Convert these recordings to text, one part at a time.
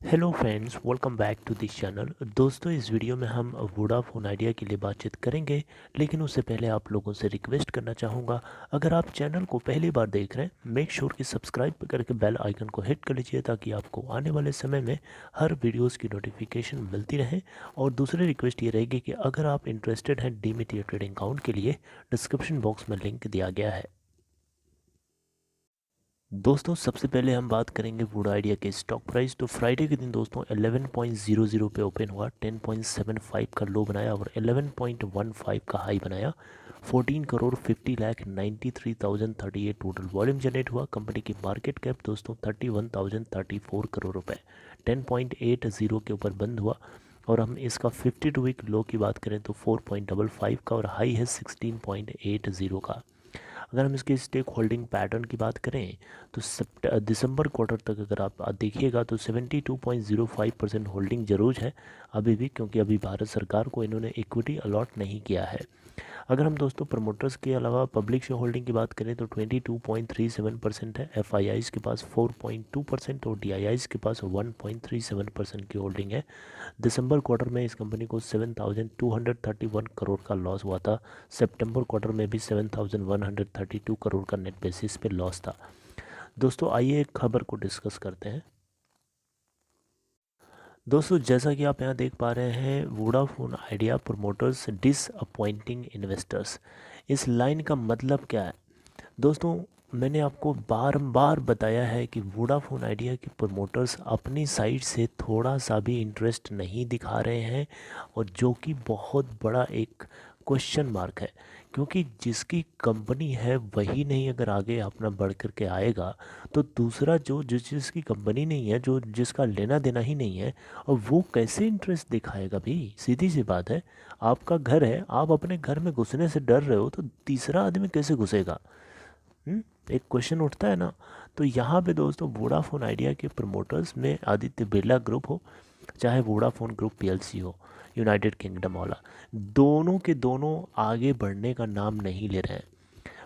Hello friends, welcome back to this channel. दोस्तों, इस video में हम वोडाफोन आइडिया के लिए बातचीत करेंगे, लेकिन उससे पहले आप लोगों से रिक्वेस्ट करना चाहूँगा, अगर आप चैनल को पहली बार देख रहे हैं, मेक श्योर कि सब्सक्राइब करके बेल आइकन को हिट कर लीजिए ताकि आपको आने वाले समय में हर वीडियोज़ की नोटिफिकेशन मिलती रहे। और दूसरी रिक्वेस्ट ये रहेगी कि अगर आप इंटरेस्टेड हैं डीमैट या ट्रेडिंग अकाउंट के लिए, डिस्क्रिप्शन बॉक्स में लिंक दिया गया है। दोस्तों, सबसे पहले हम बात करेंगे वुड आइडिया के स्टॉक प्राइस। तो फ्राइडे के दिन दोस्तों 11.00 पे ओपन हुआ, 10.75 का लो बनाया और 11.15 का हाई बनाया। 14 crore 50 lakh 93,038 total volume generate हुआ। कंपनी की मार्केट कैप दोस्तों 31,034 करोड़ रुपए, 10.80 के ऊपर बंद हुआ। और हम इसका 52 वीक लो की बात करें तो 4.55 का और हाई है 16.80 का। अगर हम इसके स्टेक होल्डिंग पैटर्न की बात करें तो दिसंबर क्वार्टर तक अगर आप देखिएगा तो 72.05% होल्डिंग जरूर है अभी भी, क्योंकि अभी भारत सरकार को इन्होंने इक्विटी अलॉट नहीं किया है। अगर हम दोस्तों प्रमोटर्स के अलावा पब्लिक शेयर होल्डिंग की बात करें तो 22.37% है। एफआईआईज के पास 4.2% और डीआईआईज के पास 1.37% की होल्डिंग है। दिसंबर क्वार्टर में इस कंपनी को 7,231 करोड़ का लॉस हुआ था। सितंबर क्वार्टर में भी 7,132 करोड़ का नेट बेसिस पे लॉस था। दोस्तों, आइए एक खबर को डिस्कस करते हैं। दोस्तों, जैसा कि आप यहाँ देख पा रहे हैं, Vodafone idea promoters disappointing investors, इस लाइन का मतलब क्या है? दोस्तों, मैंने आपको बारंबार बताया है कि वोडाफोन आइडिया के प्रमोटर्स अपनी साइड से थोड़ा सा भी इंटरेस्ट नहीं दिखा रहे हैं, और जो कि बहुत बड़ा एक क्वेश्चन मार्क है, क्योंकि जिसकी कंपनी है वही नहीं अगर आगे अपना बढ़ कर के आएगा तो दूसरा जो जिसकी कंपनी नहीं है, जो जिसका लेना देना ही नहीं है, और वो कैसे इंटरेस्ट दिखाएगा भाई? सीधी सी बात है, आपका घर है, आप अपने घर में घुसने से डर रहे हो तो तीसरा आदमी कैसे घुसेगा? एक क्वेश्चन उठता है ना। तो यहाँ पे दोस्तों वोडाफोन आइडिया के प्रमोटर्स में आदित्य बिरला ग्रुप हो, चाहे वोडाफोन ग्रुप पीएलसी हो, यूनाइटेड किंगडम वाला, दोनों के दोनों आगे बढ़ने का नाम नहीं ले रहे हैं।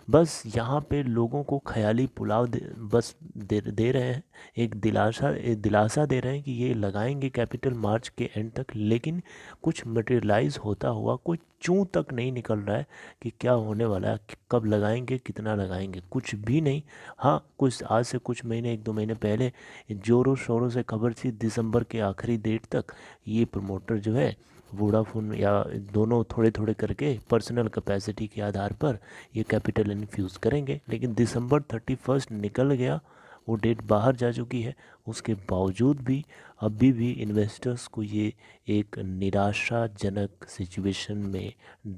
बस यहाँ पे लोगों को ख्याली पुलाव दे रहे हैं, एक दिलासा दे रहे हैं कि ये लगाएंगे कैपिटल मार्च के एंड तक, लेकिन कुछ मटेरियलाइज होता हुआ कोई चूं तक नहीं निकल रहा है कि क्या होने वाला है, कब लगाएंगे, कितना लगाएंगे, कुछ भी नहीं। हाँ, कुछ आज से कुछ महीने, एक दो महीने पहले जोरों शोरों से खबर थी, दिसंबर के आखिरी डेट तक ये प्रमोटर जो है वोडाफोन या दोनों थोड़े थोड़े करके पर्सनल कैपेसिटी के आधार पर ये कैपिटल इन्फ्यूज़ करेंगे। लेकिन दिसंबर 31 निकल गया, वो डेट बाहर जा चुकी है। उसके बावजूद भी अभी भी इन्वेस्टर्स को ये एक निराशाजनक सिचुएशन में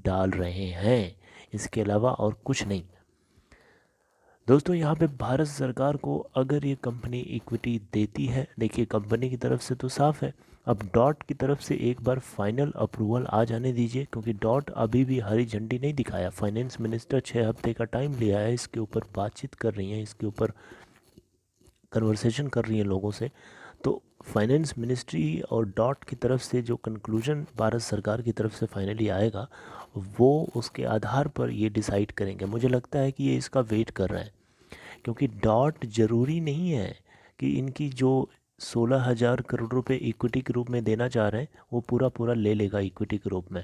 डाल रहे हैं, इसके अलावा और कुछ नहीं। दोस्तों, यहाँ पे भारत सरकार को अगर ये कंपनी इक्विटी देती है, देखिए कंपनी की तरफ से तो साफ है, अब डॉट की तरफ से एक बार फाइनल अप्रूवल आ जाने दीजिए, क्योंकि डॉट अभी भी हरी झंडी नहीं दिखाया। फाइनेंस मिनिस्टर 6 हफ्ते का टाइम लिया है, इसके ऊपर बातचीत कर रही हैं, इसके ऊपर कन्वर्सेशन कर रही हैं लोगों से। तो फाइनेंस मिनिस्ट्री और डॉट की तरफ से जो कंक्लूजन भारत सरकार की तरफ से फाइनली आएगा, वो उसके आधार पर ये डिसाइड करेंगे। मुझे लगता है कि ये इसका वेट कर रहे हैं, क्योंकि डॉट ज़रूरी नहीं है कि इनकी जो 16,000 करोड़ रुपए इक्विटी के रूप में देना चाह रहे हैं वो पूरा पूरा ले लेगा इक्विटी के रूप में।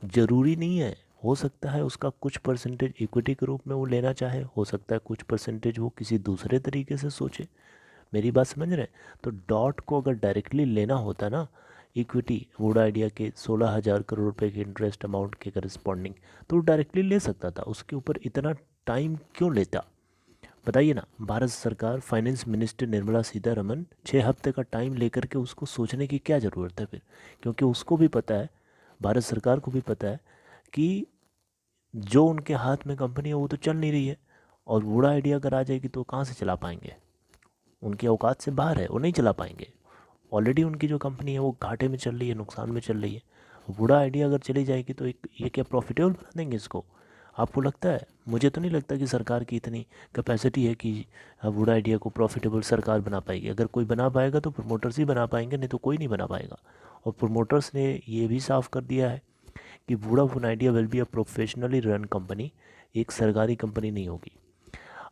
ज़रूरी नहीं है, हो सकता है उसका कुछ परसेंटेज इक्विटी के रूप में वो लेना चाहे, हो सकता है कुछ परसेंटेज वो किसी दूसरे तरीके से सोचे। मेरी बात समझ रहे हैं? तो डॉट को अगर डायरेक्टली लेना होता ना इक्विटी, वुड आइडिया के 16,000 करोड़ रुपए के इंटरेस्ट अमाउंट के करस्पॉन्डिंग, तो वो डायरेक्टली ले सकता था। उसके ऊपर इतना टाइम क्यों लेता, बताइए ना? भारत सरकार, फाइनेंस मिनिस्टर निर्मला सीतारमन 6 हफ्ते का टाइम लेकर के उसको सोचने की क्या ज़रूरत है फिर? क्योंकि उसको भी पता है, भारत सरकार को भी पता है कि जो उनके हाथ में कंपनी है वो तो चल नहीं रही है, और बूढ़ा आइडिया अगर आ जाएगी तो कहाँ से चला पाएंगे? उनकी औकात से बाहर है, वो नहीं चला पाएंगे। ऑलरेडी उनकी जो कंपनी है वो घाटे में चल रही है, नुकसान में चल रही है। बूढ़ा आइडिया अगर चली जाएगी तो एक ये क्या प्रॉफिटेबल बना देंगे इसको? आपको लगता है? मुझे तो नहीं लगता कि सरकार की इतनी कैपेसिटी है कि बूढ़ा आइडिया को प्रॉफिटेबल सरकार बना पाएगी। अगर कोई बना पाएगा तो प्रमोटर्स ही बना पाएंगे, नहीं तो कोई नहीं बना पाएगा। और प्रमोटर्स ने ये भी साफ कर दिया है कि Vodafone idea will be a professionally run company, एक सरकारी कंपनी नहीं होगी।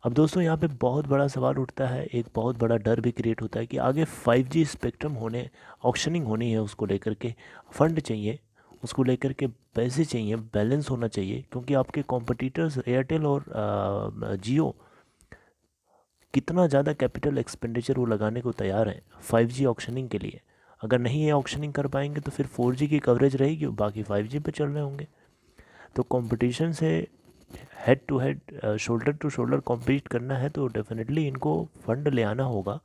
अब दोस्तों यहाँ पे बहुत बड़ा सवाल उठता है, एक बहुत बड़ा डर भी क्रिएट होता है कि आगे 5G स्पेक्ट्रम होने, ऑक्शनिंग होनी है, उसको लेकर के फंड चाहिए, उसको लेकर के पैसे चाहिए, बैलेंस होना चाहिए, क्योंकि आपके कॉम्पिटिटर्स एयरटेल और जियो कितना ज़्यादा कैपिटल एक्सपेंडिचर वो लगाने को तैयार है 5G ऑक्शनिंग के लिए। अगर नहीं ये ऑक्शनिंग कर पाएंगे तो फिर 4G की कवरेज रहेगी, बाकी 5G पे चल रहे होंगे। तो कंपटीशन से head to head, shoulder to shoulder compete करना है तो डेफिनेटली इनको फंड ले आना होगा।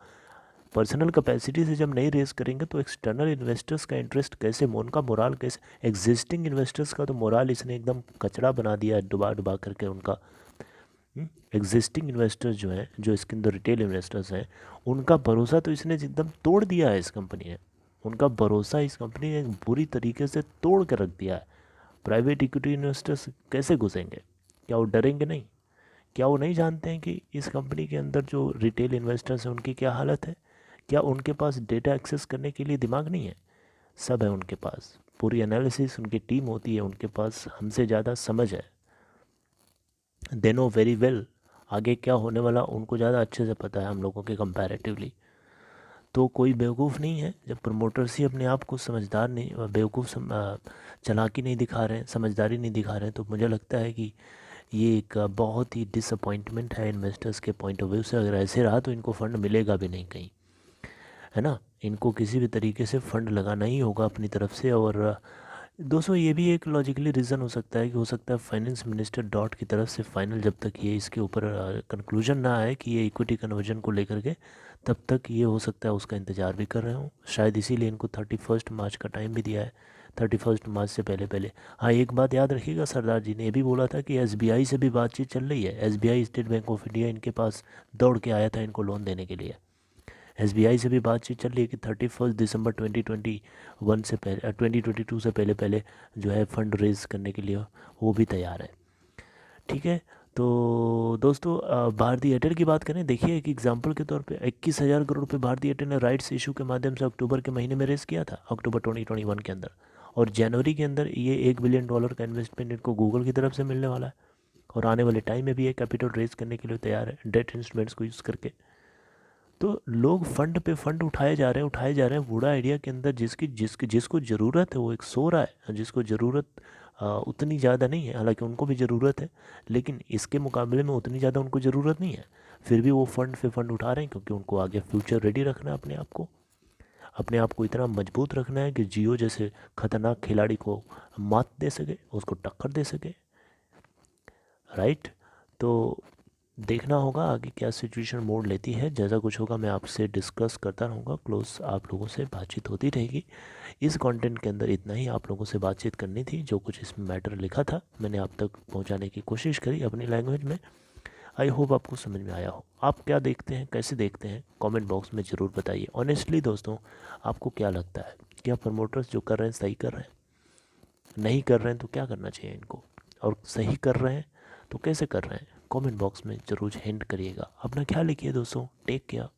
पर्सनल कैपेसिटी से जब नहीं रेस करेंगे तो एक्सटर्नल इन्वेस्टर्स का इंटरेस्ट कैसे, उनका मोराल कैसे, एग्जिस्टिंग इन्वेस्टर्स का तो मोराल इसने एकदम कचड़ा बना दिया है, डुबा डुबा करके उनका। एग्जिस्टिंग इन्वेस्टर्स जो हैं, जो इसके अंदर रिटेल इन्वेस्टर्स हैं, उनका भरोसा तो इसने एकदम तोड़ दिया है इस कंपनी ने। उनका भरोसा इस कंपनी ने बुरी तरीके से तोड़ कर रख दिया है। प्राइवेट इक्विटी इन्वेस्टर्स कैसे घुसेंगे? क्या वो डरेंगे नहीं? क्या वो नहीं जानते हैं कि इस कंपनी के अंदर जो रिटेल इन्वेस्टर्स हैं उनकी क्या हालत है? क्या उनके पास डेटा एक्सेस करने के लिए दिमाग नहीं है? सब है उनके पास, पूरी एनालिसिस उनकी टीम होती है, उनके पास हमसे ज़्यादा समझ है। दे नो वेरी वेल, आगे क्या होने वाला उनको ज़्यादा अच्छे से पता है हम लोगों के कंपैरेटिवली। तो कोई बेवकूफ़ नहीं है। जब प्रमोटर्स ही अपने आप को समझदार नहीं, चालाकी नहीं दिखा रहे हैं, समझदारी नहीं दिखा रहे हैं, तो मुझे लगता है कि ये एक बहुत ही डिसअपॉइंटमेंट है इन्वेस्टर्स के पॉइंट ऑफ व्यू से। अगर ऐसे रहा तो इनको फ़ंड मिलेगा भी नहीं कहीं, है ना। इनको किसी भी तरीके से फ़ंड लगाना ही होगा अपनी तरफ से। और दोस्तों ये भी एक लॉजिकली रीज़न हो सकता है कि हो सकता है फाइनेंस मिनिस्टर डॉट की तरफ से फाइनल, जब तक ये इसके ऊपर कंक्लूजन ना आए कि ये इक्विटी कन्वर्जन को लेकर के, तब तक ये हो सकता है उसका इंतज़ार भी कर रहे हों। शायद इसीलिए इनको 31 मार्च का टाइम भी दिया है, 31 मार्च से पहले पहले। हाँ, एक बात याद रखिएगा, सरदार जी ने ये भी बोला था कि SBI से भी बातचीत चल रही है। SBI state bank of India इनके पास दौड़ के आया था इनको लोन देने के लिए। SBI से भी बातचीत चल रही है कि 31 दिसंबर 2021 से पहले, 2022 से पहले पहले जो है फंड रेज करने के लिए वो भी तैयार है। ठीक है। तो दोस्तों भारतीय एयरटेल की बात करें, देखिए एक एग्जांपल के तौर पे 21,000 करोड़ रुपए भारतीय एयरटेल ने राइट्स इशू के माध्यम से अक्टूबर के महीने में रेज किया था, अक्टूबर 2021 के अंदर। और जनवरी के अंदर ये $1 बिलियन का इन्वेस्टमेंट इनको गूगल की तरफ से मिलने वाला है। और आने वाले टाइम में भी ये कैपिटल रेज करने के लिए तैयार है डेट इंस्ट्रूमेंट्स को यूज़ करके। तो लोग फंड पे फंड उठाए जा रहे हैं, उठाए जा रहे हैं। वुडा आइडिया के अंदर जिसको ज़रूरत है वो एक सो रहा है, जिसको ज़रूरत उतनी ज़्यादा नहीं है। हालांकि उनको भी ज़रूरत है, लेकिन इसके मुकाबले में उतनी ज़्यादा उनको ज़रूरत नहीं है। फिर भी वो फंड पे फंड उठा रहे हैं, क्योंकि उनको आगे फ्यूचर रेडी रखना है। अपने आप को इतना मजबूत रखना है कि जियो जैसे खतरनाक खिलाड़ी को मात दे सके, उसको टक्कर दे सके। राइट। तो देखना होगा आगे क्या सिचुएशन मोड़ लेती है। जैसा कुछ होगा मैं आपसे डिस्कस करता रहूँगा, क्लोज आप लोगों से बातचीत होती रहेगी। इस कंटेंट के अंदर इतना ही आप लोगों से बातचीत करनी थी। जो कुछ इसमें मैटर लिखा था मैंने आप तक पहुँचाने की कोशिश करी अपनी लैंग्वेज में। आई होप आपको समझ में आया हो। आप क्या देखते हैं, कैसे देखते हैं, कमेंट बॉक्स में ज़रूर बताइए। ऑनेस्टली दोस्तों, आपको क्या लगता है, क्या प्रमोटर्स जो कर रहे हैं सही कर रहे हैं? नहीं कर रहे हैं तो क्या करना चाहिए इनको? और सही कर रहे हैं तो कैसे कर रहे हैं? कमेंट बॉक्स में ज़रूर हिंट करिएगा। अपना ख्याल रखिए दोस्तों, टेक केयर।